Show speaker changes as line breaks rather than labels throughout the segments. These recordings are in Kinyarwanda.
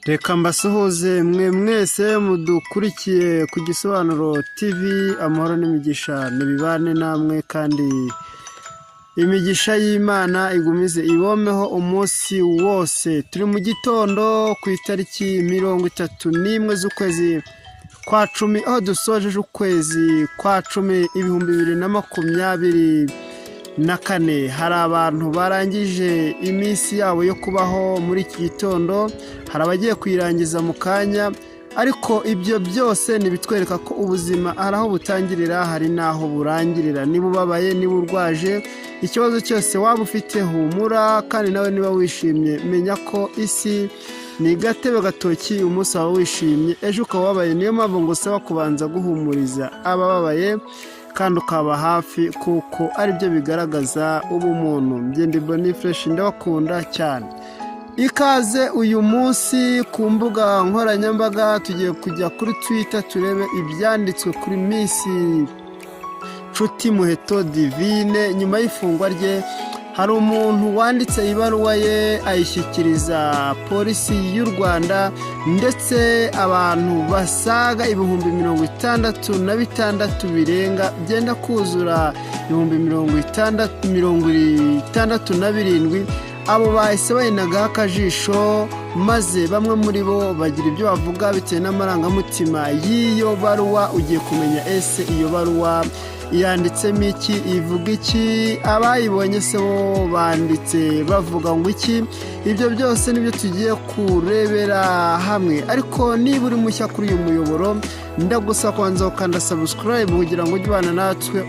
Reka mbasuhuze mwe mwese mudukurikiye ku Gisobanuro TV. Amahoro n'imigisha nibibane namwe, kandi imigisha y'Imana igumize ibomeho umunsi wose. Turi mu gitondo ku itariki 31 z'ukwezi kwa 10, aho dusojeje ukwezi kwa 10 2024. Hari abantu barangije iminsi yabo yo kubaho muri iki gitondo, hari abagiye kuyirangiza mu kanya, ariko ibyo byose nibitwereka ko ubuzima hari aho butangirira, hari naho burangirira. Niba ubabaye, niba urwaje, ikibazo cyose waba ufite, humura, kandi nawe niba wishimye menya ko isi ni gatebe gatoki, umunsi wawe wishimye ejo ukaba wabaye. Niyo mpamvu ngo usaba kubanza guhumuriza abababaye kandi ukaba hafi, kuko ari byo bigaragaza ubumuntu. Ngende Boni Fresh, ndabakunda cyane. Ikaze uyu munsi ku mbuga nkoranyambaga, tugiye kujya kuri Twitter turebe ibyanditswe kuri Miss Nshuti Muheto Divine. Nyuma y'ifungwa rye, hari umuntu wanditse ibaruwa ye ayishyikiriza polisi y'u Rwanda, ndetse abantu basaga 66,000 birenga, byenda kuzura 67,000. Abo bahise bayinagaho akajisho, maze bamwe muri bo bagira ibyo bavuga bitewe n'amarangamutima y'iyo baruwa. Ugiye kumenya ese iyo baruwa yanditsemo iki, ivuga iki, abayibonye se bo banditse bavuga ngo iki. Ibyo byose nibyo tugiye kurebera hamwe. Ariko niba uri mushya kuri uyu muyoboro, ndagusaba kubanza ukanda subscribe kugira ngo ujye ubana natwe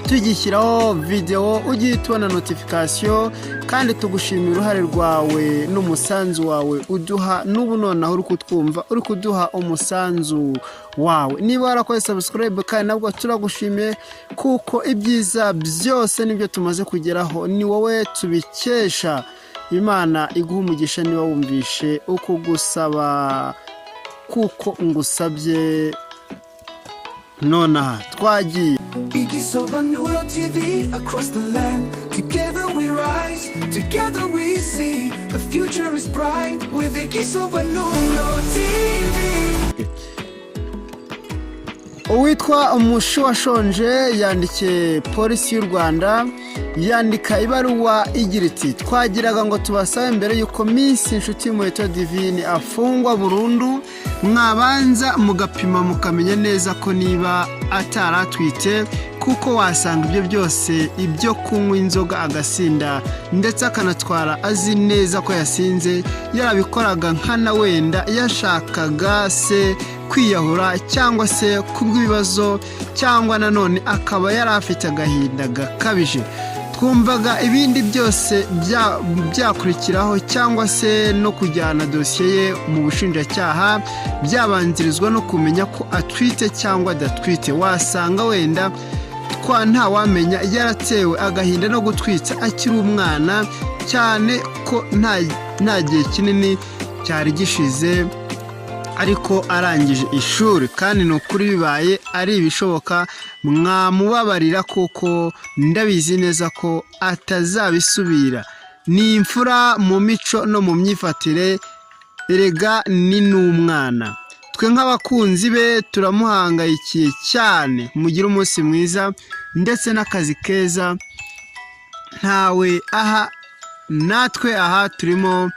tugishyiraho video ugiye tubona notification, kandi tugushimira uruhare rwawe n'umusanzu wawe uduha. N'ubu nonaho uri kutwumva, uri kuduha umusanzu wawe. Niba warakoze subscribe, kandi nabwo turagushimiye, kuko ibyiza byose nibyo tumaze kugeraho ni wowe tubikesha. Imana iguha umugisha niba wumvishe uko gusaba, kuko ngusabye nonaha. Twagiye.
Igisobanuro TV across the land. Together we rise, together we see. The future is bright with Igisobanuro TV.
Uwitwa Umushi washonje yandikiye polisi y'u Rwanda, yandika ibaruwa igira iti: twagiraga ngo tubasabe mbere yuko Miss Nshuti Muheto Divine afungwa burundu, mwabanza mugapima mukamenya neza ko niba ataratwite, kuko wasanga ibyo byose, ibyo kunywa inzoga agasinda ndetse akanatwara azi neza ko yasinze, yarabikoraga nkana, wenda yashakaga se kwiyahura cyangwa se kubw'ibibazo, cyangwa nanone akaba yari afite agahinda gakabije. Twumvaga ibindi byose byakurikiraho, cyangwa se no kujyana dosiye ye mu bushinjacyaha, byabanzirizwa no kumenya ko atwite cyangwa adatwite. Wasanga wenda ntawamenya yaratewe agahinda no gutwitsa akiri umwana, cyane ko nta gihe kinini cyari gishize ariko arangije ishuri. Kandi ni ukuri bibaye ari ibishoboka, mwamubabarira, kuko ndabizi neza ko atazabisubira. Ni imfura mu mico no mu myifatire, erega ni n'umwana. Twe nk'abakunzi be turamuhangayikiye cyane. Mugire umunsi mwiza ndetse n'akazi keza. Ntawe aha, natwe aha turimo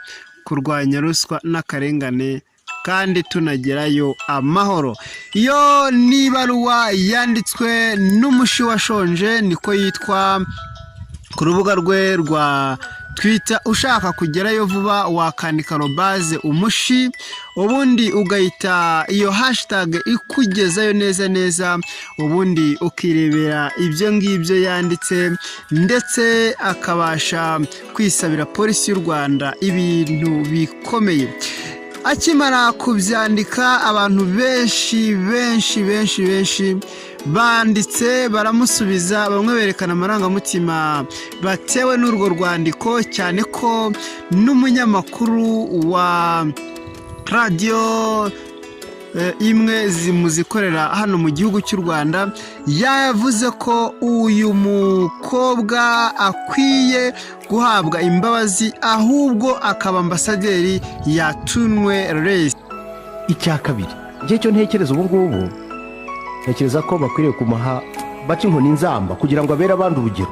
kurwanya ruswa n'akarengane, kandi tunagerayo amahoro. Iyo ni ibaruwa yanditswe n'Umushi washonje, niko yitwa ku rubuga rwe rwa Twitter. Ushaka kugerayo vuba wakandika @umushi, ubundi ugahita iyo hashtag ikugezayo neza neza, ubundi ukirebera ibyo ngibyo yanditse, ndetse akabasha kwisabira polisi y'u Rwanda ibintu bikomeye. Akimara kubyandika, abantu benshi banditse baramusubiza, bamwe berekana amarangamutima batewe n'urwo rwandiko, cyane ko n'umunyamakuru wa radio imwe zimuzikorera hano mu gihugu cy'u Rwanda, yavuze ko uyu mukobwa akwiye guhabwa imbabazi ahubwo akaba ambasaderi yatunwe resi.
Icya kabiri igihe cyo ntekereza ubu ngubu ntekereza ko bakwiriye kumuha baca inkoni nzamba kugira ngo abere abandi urugero.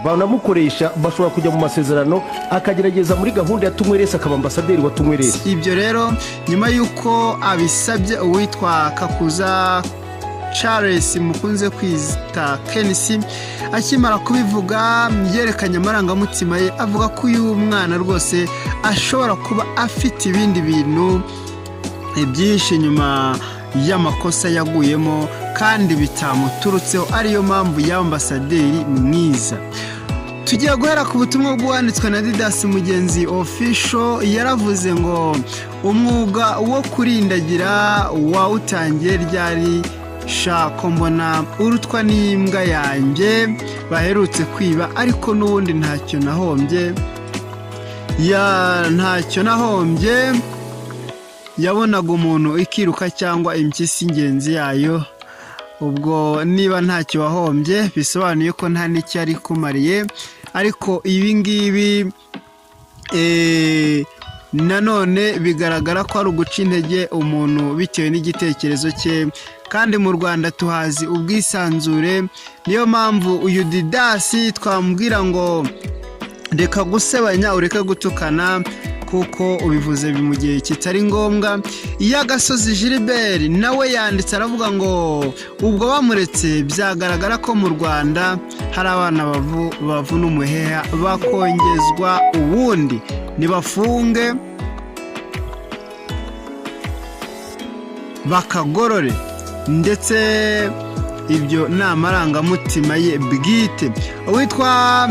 Banamukoresha bashobora kujya mu masezerano akagerageza muri gahunda ya tumwerese akaba ambasaderi wa tumwerese.
Ibyo rero nyuma y'uko abisabye uwitwa Kakuza Charles mukunze kwita Kenisi, akimara kubivuga yerekanye amarangamutima ye avuga ko uyu mwana rwose ashobora kuba afite ibindi bintu byinshi nyuma y'amakosa yaguyemo kandi bitamuturutseho, ariyo mpamvu y'ambasaderi mwiza. Tugiye guhera ku butumwa bwanditswe na Didas Mugenzi Official. Yaravuze ngo umwuga wo kurindagira wawutangiye ryari shako mbona urutwa n'imbwa yanjye baherutse kwiba, ariko n'ubundi ntacyo nahombye yabonaga umuntu ikiruka cyangwa impyisi ingenzi yayo. Ubwo niba ntacyo wahombye bisobanuye ko nta n'icyo ari kumariye, ariko ibi ngibi nanone bigaragara ko ari uguca intege umuntu bitewe n'igitekerezo cye, kandi mu Rwanda tuhazi ubwisanzure. Niyo mpamvu uyu Didasi twamubwira ngo reka gusebanya ureke gutukana kuko ubivuze mu gihe kitari ngombwa. Iyagasozi Gilbert nawe yanditse aravuga ngo ubwo bamuretse byagaragara ko mu Rwanda hari abana bavuna umuheha bakongezwa, ubundi nibafunge bakagorore, ndetse ibyo ni amarangamutima ye bwite. Uwitwa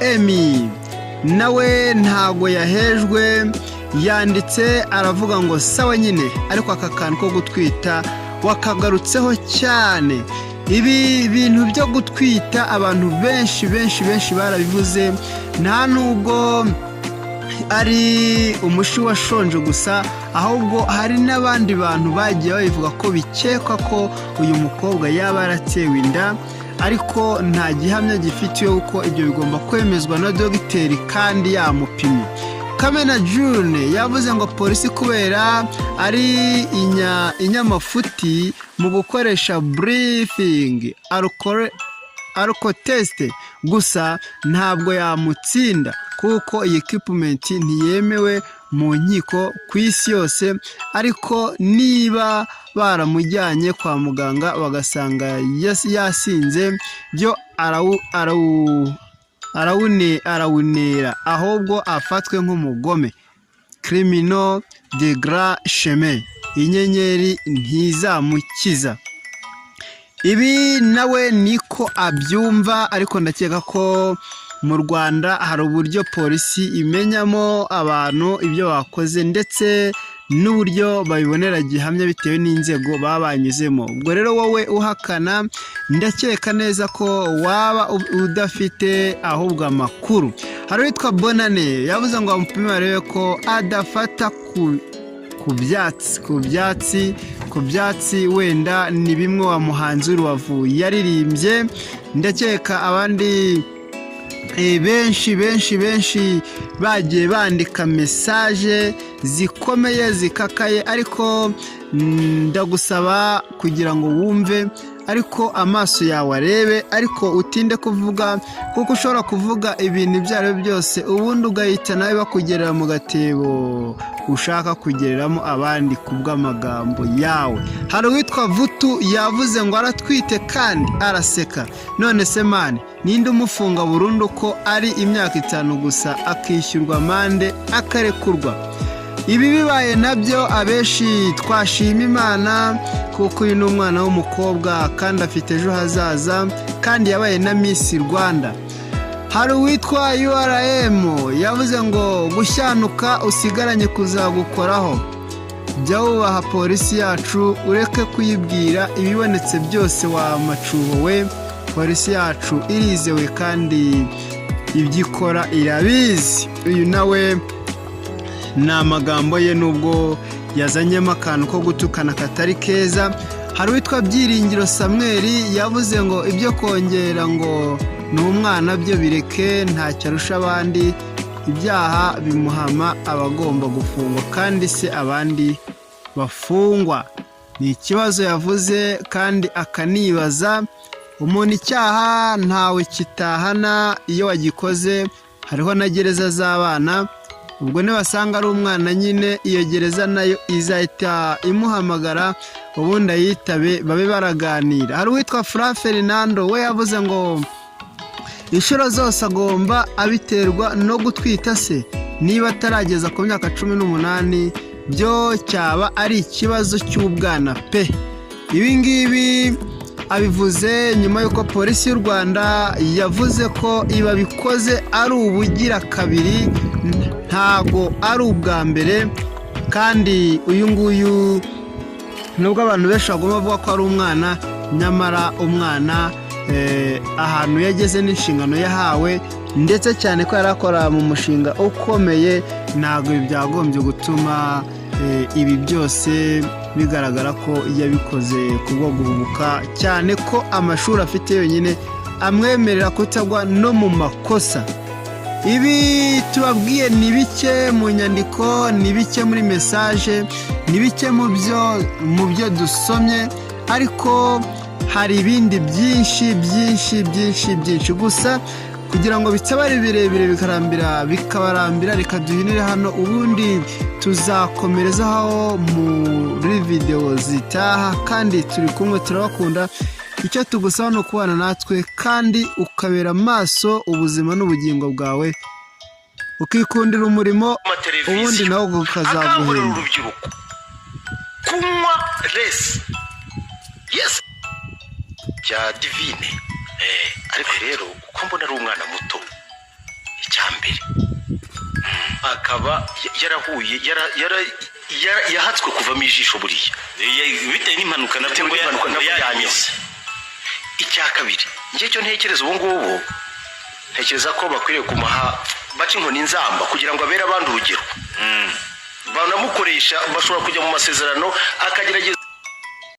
Emi nawe ntago yahejwe, yanditse aravuga ngo sawa nyine, ariko aka kantu ko gutwita wakagarutseho cyane. Ibi bintu byo gutwita abantu benshi barabivuze, nta nubwo ari umushi washonje gusa, ahubwo hari n'abandi bantu bagiye babivuga ko bikekwa ko uyu mukobwa yaba yaratewe inda, ariko nta gihamya gifitiye uko ibyo bigomba kwemezwa na dogiteri kandi yamupimye. Kamena June yavuze ngo polisi kubera ari inyamafuti mu gukoresha briefing alcotest gusa ntabwo yamutsinda kuko iyi equipment ntiyemewe mu nkiko ku isi yose, ariko niba baramujyanye kwa muganga bagasanga yasinze byo arawunera ahubwo afatwe nk'umugome. Criminal de grand chemin, inyenyeri ntizamukiza. Ibi nawe niko abyumva, ariko ndakeka ko mu Rwanda hari uburyo polisi imenyamo abantu ibyo bakoze ndetse n'uburyo babibonera gihamya bitewe n'inzego baba banyuzemo. Ubwo rero wowe uhakana, ndakeka neza ko waba udafite ahubwo amakuru. Hari witwa Bonane yavuze ngo amupime barebe ko adafata ku byatsi wenda ni bimwe wa muhanzi Rubavu yaririmbye. Ndakeka abandi benshi bagiye bandika message zikomeye zikakaye, ariko ndagusaba kugira ngo wumve, ariko amaso yawe arebe, ariko utinde kuvuga, kuko ushobora kuvuga ibintu ibyo ari byo byose ubundi ugahita nawe bakugerera mu gatebo ushaka kugereramo abandi kubw'amagambo yawe. Hari uwitwa Vutu yavuze ngo aratwite kandi araseka. None se mani, ninde umufunga burundu ko ari imyaka 5 gusa akishyurwa amande akarekurwa? Ibi bibaye nabyo abeshi twashima Imana, kuko uyu ni umwana w'umukobwa kandi afite ejo hazaza, kandi yabaye na Miss Rwanda. Hari uwitwa URM yavuze ngo gushyanuka usigaranye kuzagukoraho. Jya wubaha polisi yacu ureke kuyibwira ibibonetse byose wa macuho we. Polisi yacu irizewe kandi ibyo ikora irabizi. Uyu nawe ni amagambo ye nubwo yazanyemo akantu ko gutukana katari keza. Hari uwitwa Byiringiro Samweli yavuze ngo ibyo kongera ngo ni umwana byo bireke ntacyo arusha abandi, ibyaha bimuhama abagomba gufungwa kandi se abandi bafungwa. Ni ikibazo yavuze kandi akanibaza, umuntu icyaha ntawe kitahana iyo wagikoze. Hariho na gereza z'abana, ubwo nibasanga ari umwana nyine iyo gereza nayo izahita imuhamagara ubundi ayitabe babe baraganira. Hari uwitwa Fra Fernando we yavuze ngo inshuro zose agomba abiterwa no gutwita se, niba atarageza ku myaka 18 byo cyaba ari ikibazo cy'ubwana pe. Ibi ngibi abivuze nyuma y'uko polisi y'u Rwanda yavuze ko iba bikoze ari ubugira kabiri, ntago ari ubwa mbere. Kandi uyu nguyu nubwo abantu benshi bagomba bavuga ko ari umwana, nyamara umwana ahantu yageze n'inshingano yahawe, ndetse cyane ko yarakora mu mushinga ukomeye, ntabwo ibi byagombye gutuma ibi byose bigaragara ko yabikoze kubwo guhubuka, cyane ko amashuri afite yonyine amwemerera kutagwa no mu makosa. Ibi tubabwiye ni bike mu nyandiko, ni bike muri message, ni bike mu byo dusomye, ariko hari ibindi byinshi gusa kugira ngo bitaba ari birebire bikabarambira, reka duhinire hano, ubundi tuzakomerezaho muri video zitaha. Kandi turi kumwe, turabakunda. Icyo tugusaba no kubana natwe kandi ukabera maso ubuzima n'ubugingo bwawe, ukikundira umurimo, ubundi nawo ukazaguhemba.
Kunywa resi bya divine, ariko rero uko mbona ari umwana muto, icyambere akaba yarahuye yahatswe kuvamo ijisho buriya bitewe n'impanuka nabyo yanyuze. Icya kabiri njye cyo ntekereza ubu ngubu, ntekereza ko bakwiriye kumuha baca inkoni nzamba kugira ngo abere abandi urugero. Banamukoresha, bashobora kujya mu masezerano akagerageza